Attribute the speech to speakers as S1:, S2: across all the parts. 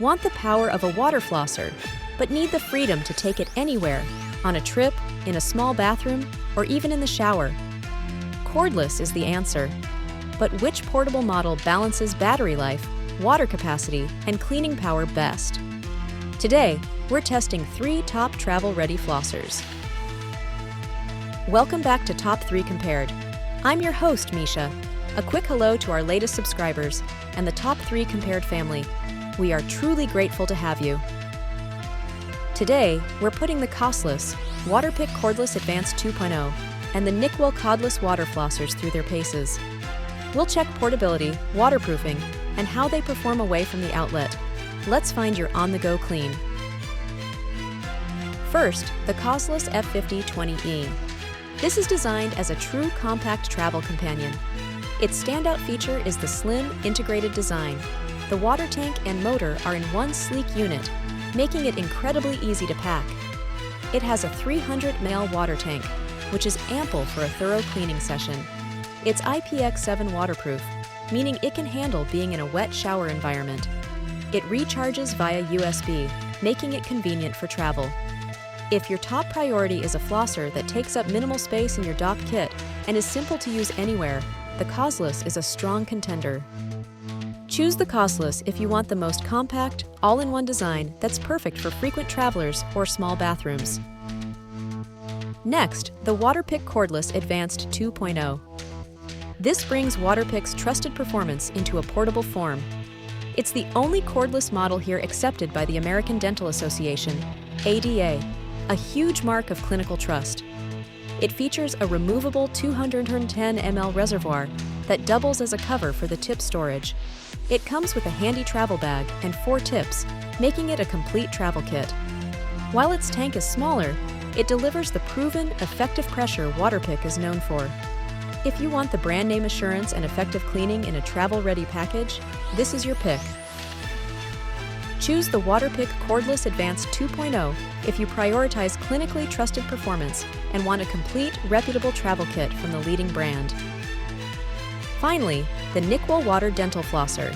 S1: Want the power of a water flosser, but need the freedom to take it anywhere, on a trip, in a small bathroom, or even in the shower? Cordless is the answer. But which portable model balances battery life, water capacity, and cleaning power best? Today, we're testing 3 top travel-ready flossers. Welcome back to Top 3 Compared. I'm your host, Misha. A quick hello to our latest subscribers and the Top 3 Compared family. We are truly grateful to have you. Today, we're putting the COSLUS Waterpik Cordless Advanced 2.0 and the Nicwell Cordless Water Flossers through their paces. We'll check portability, waterproofing, and how they perform away from the outlet. Let's find your on-the-go clean. First, the COSLUS F5020E. This is designed as a true compact travel companion. Its standout feature is the slim, integrated design. The water tank and motor are in one sleek unit, making it incredibly easy to pack. It has a 300 ml water tank, which is ample for a thorough cleaning session. It's IPX7 waterproof, meaning it can handle being in a wet shower environment. It recharges via USB, making it convenient for travel. If your top priority is a flosser that takes up minimal space in your dock kit and is simple to use anywhere, the COSLUS is a strong contender. Choose the COSLUS if you want the most compact, all-in-one design that's perfect for frequent travelers or small bathrooms. Next, the Waterpik Cordless Advanced 2.0. This brings Waterpik's trusted performance into a portable form. It's the only cordless model here accepted by the American Dental Association, ADA, a huge mark of clinical trust. It features a removable 210 ml reservoir that doubles as a cover for the tip storage. It comes with a handy travel bag and 4 tips, making it a complete travel kit. While its tank is smaller, it delivers the proven, effective pressure Waterpik is known for. If you want the brand name assurance and effective cleaning in a travel-ready package, this is your pick. Choose the Waterpik Cordless Advanced 2.0 if you prioritize clinically trusted performance and want a complete, reputable travel kit from the leading brand. Finally, the Nicwell Water Dental Flosser.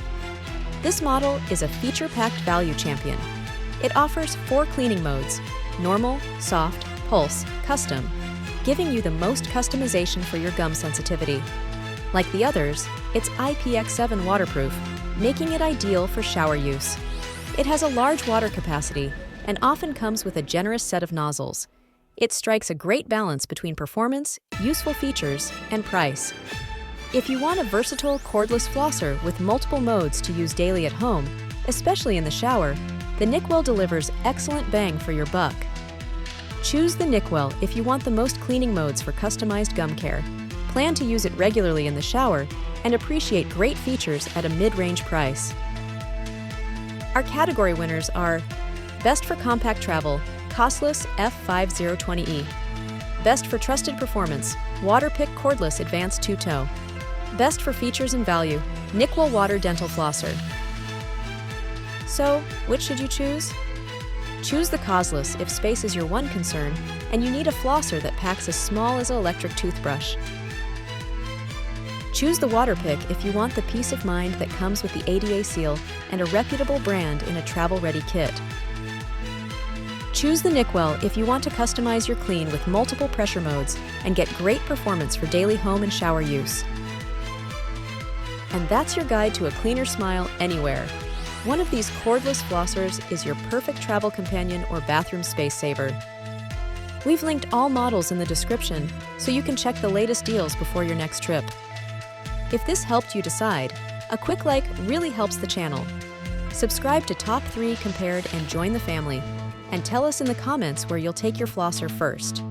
S1: This model is a feature-packed value champion. It offers 4 cleaning modes: normal, soft, pulse, custom, giving you the most customization for your gum sensitivity. Like the others, it's IPX7 waterproof, making it ideal for shower use. It has a large water capacity and often comes with a generous set of nozzles. It strikes a great balance between performance, useful features, and price. If you want a versatile cordless flosser with multiple modes to use daily at home, especially in the shower, the Nicwell delivers excellent bang for your buck. Choose the Nicwell if you want the most cleaning modes for customized gum care, plan to use it regularly in the shower, and appreciate great features at a mid-range price. Our category winners are Best for Compact Travel, COSLUS F5020E. Best for Trusted Performance, Waterpik Cordless Advanced 2.0. Best for Features and Value, Nicwell Water Dental Flosser. So, which should you choose? Choose the COSLUS if space is your one concern and you need a flosser that packs as small as an electric toothbrush. Choose the Waterpik if you want the peace of mind that comes with the ADA seal and a reputable brand in a travel-ready kit. Choose the Nicwell if you want to customize your clean with multiple pressure modes and get great performance for daily home and shower use. And that's your guide to a cleaner smile anywhere. One of these cordless flossers is your perfect travel companion or bathroom space saver. We've linked all models in the description so you can check the latest deals before your next trip. If this helped you decide, a quick like really helps the channel. Subscribe to Top 3 Compared and join the family. And tell us in the comments where you'll take your flosser first.